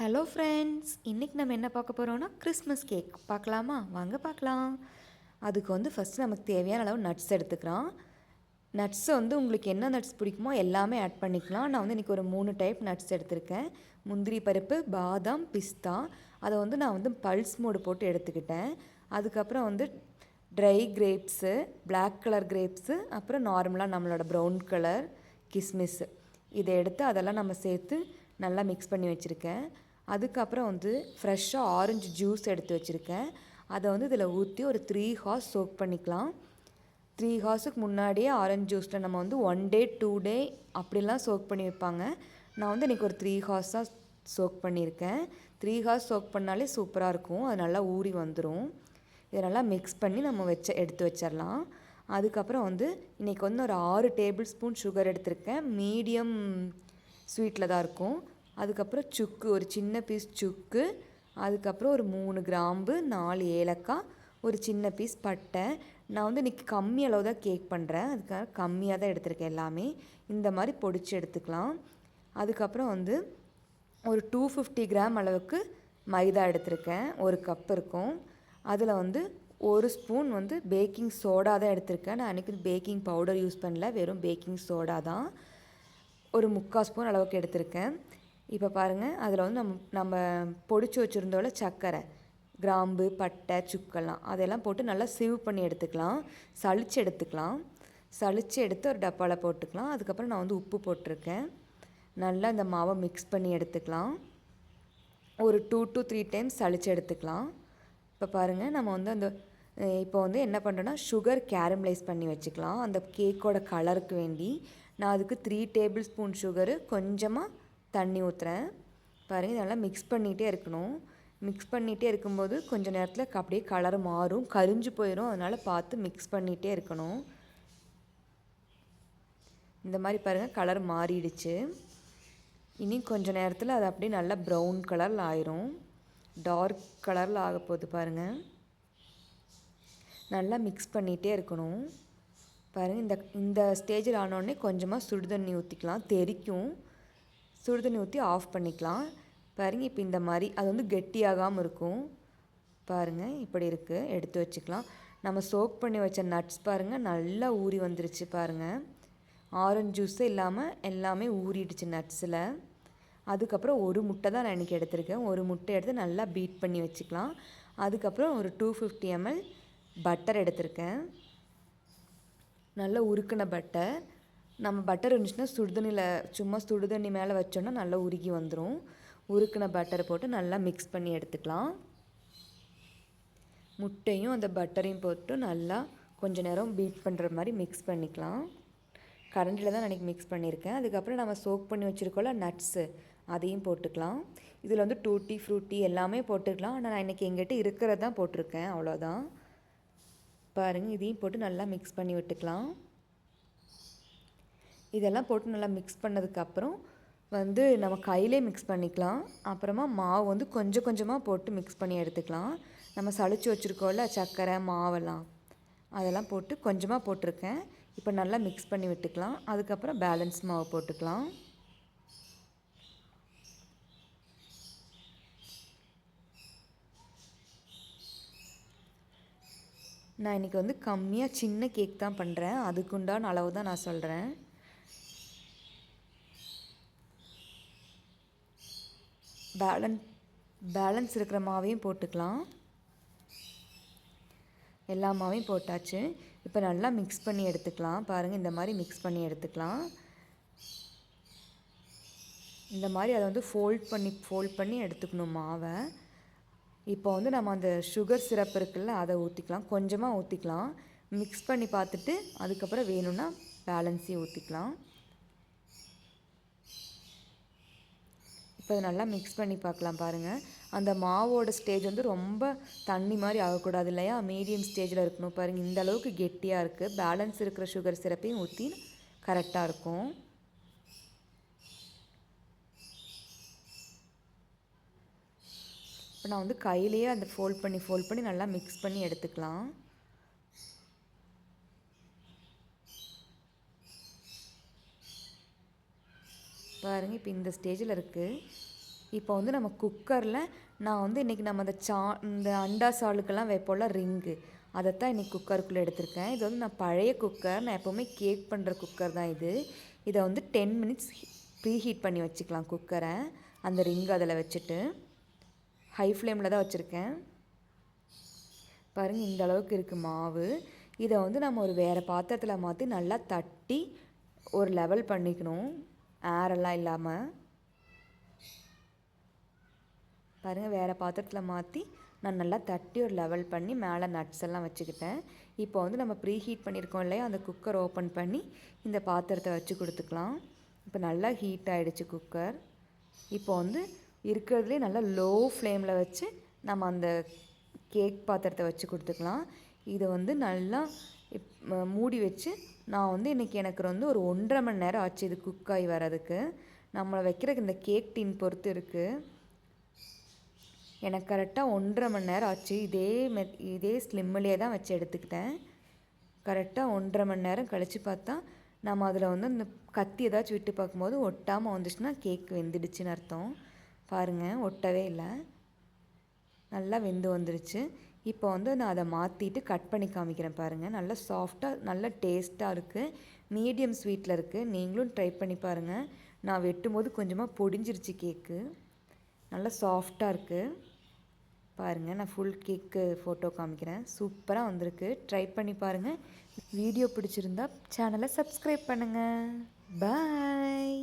Hello friends, இன்றைக்கி நம்ம என்ன பார்க்க போகிறோன்னா கிறிஸ்மஸ் கேக் பார்க்கலாமா? வாங்க பார்க்கலாம். அதுக்கு ஃபஸ்ட்டு நமக்கு தேவையான அளவு நட்ஸ் எடுத்துக்கிறோம். நட்ஸை உங்களுக்கு என்ன நட்ஸ் பிடிக்குமோ எல்லாமே ஆட் பண்ணிக்கலாம். நான் இன்றைக்கி ஒரு 3 டைப் நட்ஸ் எடுத்திருக்கேன். முந்திரி பருப்பு, பாதாம், பிஸ்தா. அதை நான் பல்ஸ் மோடு போட்டு எடுத்துக்கிட்டேன். அதுக்கப்புறம் dry grapes, black colour grapes, அப்புறம் நார்மலாக நம்மளோட ப்ரௌன் கலர் கிஸ்மிஸ்ஸு. இதை எடுத்து அதெல்லாம் நம்ம சேர்த்து நல்லா மிக்ஸ் பண்ணி வச்சுருக்கேன். அதுக்கப்புறம் ஃப்ரெஷ்ஷாக ஆரஞ்சு ஜூஸ் எடுத்து வச்சுருக்கேன். அதை இதில் ஊற்றி ஒரு 3 ஹார்ஸ் சோக் பண்ணிக்கலாம். 3 ஹார்ஸுக்கு முன்னாடியே ஆரஞ்சு ஜூஸில் நம்ம 1 டே 2 டே அப்படிலாம் சோக் பண்ணி வைப்பாங்க. நான் இன்றைக்கி ஒரு 3 ஹார்ஸாக சோக் பண்ணியிருக்கேன். 3 ஹார்ஸ் சோக் பண்ணாலே சூப்பராக இருக்கும். அது நல்லா ஊறி வந்துடும். இதை நல்லா மிக்ஸ் பண்ணி நம்ம எடுத்து வச்சிடலாம். அதுக்கப்புறம் இன்றைக்கி ஒரு 6 டேபிள் ஸ்பூன் சுகர் எடுத்திருக்கேன். மீடியம் ஸ்வீட்டில் தான் இருக்கும். அதுக்கப்புறம் சுக்கு, ஒரு சின்ன பீஸ் சுக்கு, அதுக்கப்புறம் ஒரு 3 கிராம்பு, 4 ஏலக்காய், ஒரு சின்ன பீஸ் பட்டை. நான் இன்றைக்கி கம்மி அளவு தான் கேக் பண்ணுறேன். அதுக்காக கம்மியாக தான் எடுத்திருக்கேன் எல்லாமே. இந்த மாதிரி பொடிச்சு எடுத்துக்கலாம். அதுக்கப்புறம் ஒரு 250 கிராம் அளவுக்கு மைதா எடுத்திருக்கேன். ஒரு கப் இருக்கும். அதில் ஒரு ஸ்பூன் பேக்கிங் சோடா தான் எடுத்திருக்கேன். நான் அன்றைக்கி பேக்கிங் பவுடர் யூஸ் பண்ணல, வெறும் பேக்கிங் சோடா தான். ஒரு 3/4 ஸ்பூன் அளவுக்கு எடுத்திருக்கேன். இப்போ பாருங்கள், அதில் நம்ம பொடிச்சு வச்சுருந்தோல சர்க்கரை, கிராம்பு, பட்டை, சுக்கெல்லாம் அதெல்லாம் போட்டு நல்லா சீவ் பண்ணி எடுத்துக்கலாம். சளிச்சு எடுத்துக்கலாம். சளிச்சு எடுத்து ஒரு டப்பாவில் போட்டுக்கலாம். அதுக்கப்புறம் நான் உப்பு போட்டிருக்கேன். நல்லா இந்த மாவை மிக்ஸ் பண்ணி எடுத்துக்கலாம். ஒரு 2 to 3 டைம்ஸ் சளிச்சு எடுத்துக்கலாம். இப்போ பாருங்கள், நம்ம அந்த இப்போ என்ன பண்ணுறோன்னா சுகர் கேரமலைஸ் பண்ணி வச்சுக்கலாம். அந்த கேக்கோட கலருக்கு வேண்டி நான் அதுக்கு 3 டேபிள் ஸ்பூன் சுகரு, கொஞ்சமாக தண்ணி ஊற்றுறேன். பாருங்கள், இதெல்லாம் மிக்ஸ் பண்ணிகிட்டே இருக்கணும். மிக்ஸ் பண்ணிகிட்டே இருக்கும்போது கொஞ்சம் நேரத்தில் அப்படியே கலர் மாறும், கரிஞ்சு போயிடும். அதனால் பார்த்து மிக்ஸ் பண்ணிகிட்டே இருக்கணும். இந்த மாதிரி பாருங்கள், கலர் மாறிடுச்சு. இனி கொஞ்சம் நேரத்தில் அது அப்படியே நல்லா ப்ரௌன் கலரில் ஆயிரும். டார்க் கலரில் ஆக போகுது பாருங்கள். நல்லா மிக்ஸ் பண்ணிகிட்டே இருக்கணும். பாருங்கள், இந்த ஸ்டேஜில் ஆனோடனே கொஞ்சமாக சுடுதண்ணி ஊற்றிக்கலாம். தெறிக்கும். சுடுதண்ணி ஊற்றி ஆஃப் பண்ணிக்கலாம். பாருங்கள், இப்போ இந்த மாதிரி அது கெட்டியாகாமல் இருக்கும். பாருங்கள், இப்படி இருக்குது. எடுத்து வச்சுக்கலாம். நம்ம சோக் பண்ணி வச்ச நட்ஸ் பாருங்கள் நல்லா ஊறி வந்துருச்சு. பாருங்கள், ஆரஞ்சு ஜூஸே இல்லாமல் எல்லாமே ஊறிடுச்சு நட்ஸில். அதுக்கப்புறம் ஒரு முட்டை தான் நான் இன்றைக்கி எடுத்திருக்கேன். ஒரு முட்டை எடுத்து நல்லா பீட் பண்ணி வச்சுக்கலாம். அதுக்கப்புறம் ஒரு 250 ml பட்டர் எடுத்திருக்கேன். நல்லா உருக்கின பட்டர். நம்ம பட்டர் இருந்துச்சுன்னா சுடுதண்ணியில் சும்மா சுடுதண்ணி மேலே வச்சோன்னா நல்லா உருகி வந்துடும். உருக்கின பட்டரை போட்டு நல்லா மிக்ஸ் பண்ணி எடுத்துக்கலாம். முட்டையும் அந்த பட்டரையும் போட்டு நல்லா கொஞ்சம் நேரம் பீட் பண்ணுற மாதிரி மிக்ஸ் பண்ணிக்கலாம். கரண்டில் தான் நான் மிக்ஸ் பண்ணியிருக்கேன். அதுக்கப்புறம் நம்ம சோக் பண்ணி வச்சுருக்கோம்ல நட்ஸு, அதையும் போட்டுக்கலாம். இதில் டூட்டி ஃப்ரூட்டி எல்லாமே போட்டுக்கலாம். ஆனால் நான் இன்றைக்கி எங்கிட்ட இருக்கிறது தான் போட்டிருக்கேன், அவ்வளோதான். பாருங்கள், இதையும் போட்டு நல்லா மிக்ஸ் பண்ணி விட்டுக்கலாம். இதெல்லாம் போட்டு நல்லா மிக்ஸ் பண்ணதுக்கப்புறம் நம்ம கையிலே மிக்ஸ் பண்ணிக்கலாம். அப்புறமா மாவு கொஞ்சம் கொஞ்சமாக போட்டு மிக்ஸ் பண்ணி எடுத்துக்கலாம். நம்ம சளிச்சு வச்சுருக்கோம்ல சர்க்கரை, மாவெல்லாம், அதெல்லாம் போட்டு கொஞ்சமாக போட்டிருக்கேன். இப்போ நல்லா மிக்ஸ் பண்ணி விட்டுக்கலாம். அதுக்கப்புறம் பேலன்ஸ் மாவு போட்டுக்கலாம். நான் இன்றைக்கி கம்மியாக சின்ன கேக் தான் பண்ணுறேன். அதுக்குண்டான அளவு தான் நான் சொல்கிறேன். பேலன்ஸ் இருக்கிற மாவையும் போட்டுக்கலாம். எல்லா மாவையும் போட்டாச்சு. இப்போ நல்லா மிக்ஸ் பண்ணி எடுத்துக்கலாம். பாருங்கள், இந்த மாதிரி மிக்ஸ் பண்ணி எடுத்துக்கலாம். இந்த மாதிரி அதை ஃபோல்ட் பண்ணி எடுத்துக்கணும் மாவை. இப்போ நம்ம அந்த சுகர் சிரப் இருக்குல்ல, அதை ஊற்றிக்கலாம். கொஞ்சமாக ஊற்றிக்கலாம். மிக்ஸ் பண்ணி பார்த்துட்டு அதுக்கப்புறம் வேணும்னா பேலன்ஸையும் ஊற்றிக்கலாம். இப்போ அதை நல்லா மிக்ஸ் பண்ணி பார்க்கலாம். பாருங்கள், அந்த மாவோட ஸ்டேஜ் ரொம்ப தண்ணி மாதிரி ஆகக்கூடாது இல்லையா, மீடியம் ஸ்டேஜில் இருக்கணும். பாருங்கள், இந்த அளவுக்கு கெட்டியாக இருக்குது. பேலன்ஸ் இருக்கிற சுகர் சிரப்பையும் ஊற்றி கரெக்டாக இருக்கும். இப்போ நான் கையிலேயே அந்த ஃபோல்ட் பண்ணி நல்லா மிக்ஸ் பண்ணி எடுத்துக்கலாம். பாருங்கள், இப்போ இந்த ஸ்டேஜில் இருக்குது. இப்போ வந்து நம்ம குக்கரில் நான் வந்து இன்றைக்கி நம்ம இந்த அண்டா சாலுக்கெல்லாம் வைப்போம்ல ரிங்கு, அதைத்தான் இன்றைக்கி குக்கருக்குள்ளே எடுத்திருக்கேன். இது வந்து நான் பழைய குக்கர், நான் எப்போவுமே கேக் பண்ணுற குக்கர் தான் இது. இதை வந்து 10 மினிட்ஸ் ப்ரீ ஹீட் பண்ணி வச்சுக்கலாம் குக்கரை. அந்த ரிங்கு அதில் வச்சுட்டு ஹை ஃப்ளேமில் தான் வச்சுருக்கேன். பாருங்கள், இந்த அளவுக்கு இருக்குது மாவு. இதை வந்து நம்ம ஒரு வேறு பாத்திரத்தில் மாற்றி நல்லா தட்டி ஒரு லெவல் பண்ணிக்கணும், ஏரெல்லாம் இல்லாமல். பாருங்கள், வேறு பாத்திரத்தில் மாற்றி நான் நல்லா தட்டி ஒரு லெவல் பண்ணி மேலே நட்ஸ் எல்லாம் வச்சுக்கிட்டேன். இப்போ வந்து நம்ம ப்ரீ ஹீட் பண்ணியிருக்கோம் இல்லையா, அந்த குக்கர் ஓப்பன் பண்ணி இந்த பாத்திரத்தை வச்சு கொடுத்துக்கலாம். இப்போ நல்லா ஹீட் ஆகிடுச்சு குக்கர். இப்போ வந்து இருக்கிறதுலே நல்லா லோ ஃப்ளேமில் வச்சு நம்ம அந்த கேக் பாத்திரத்தை வச்சு கொடுத்துக்கலாம். இதை வந்து நல்லா மூடி வச்சு நான் வந்து இன்றைக்கி எனக்கு வந்து ஒரு 1.5 மணி நேரம் ஆச்சு இது குக் ஆகி வர்றதுக்கு. நம்மளை வைக்கிறதுக்கு இந்த கேக் டின் பொறுத்து இருக்குது. எனக்கு கரெக்டாக 1.5 மணி நேரம் ஆச்சு. இதே ஸ்லிம்மிலே தான் வச்சு எடுத்துக்கிட்டேன். கரெக்டாக 1.5 மணி நேரம் கழித்து பார்த்தா நம்ம அதில் வந்து இந்த கத்தி ஏதாச்சும் விட்டு பார்க்கும்போது ஒட்டாமல் வந்துச்சுன்னா கேக் வெந்துடுச்சுன்னு அர்த்தம். பாருங்கள், ஒட்டவே இல்லை, நல்லா வெந்து வந்துருச்சு. இப்போ வந்து நான் அதை மாற்றிட்டு கட் பண்ணி காமிக்கிறேன். பாருங்கள், நல்லா சாஃப்டாக நல்ல டேஸ்ட்டாக இருக்குது. மீடியம் ஸ்வீட்டில் இருக்குது. நீங்களும் ட்ரை பண்ணி பாருங்கள். நான் வெட்டும்போது கொஞ்சமாக பொடிஞ்சிருச்சு கேக்கு. நல்லா சாஃப்டாக இருக்குது. பாருங்கள், நான் ஃபுல் கேக்கு ஃபோட்டோ காமிக்கிறேன். சூப்பராக வந்திருக்கு. ட்ரை பண்ணி பாருங்கள். வீடியோ பிடிச்சிருந்தா சேனலை சப்ஸ்கிரைப் பண்ணுங்கள். பாய்.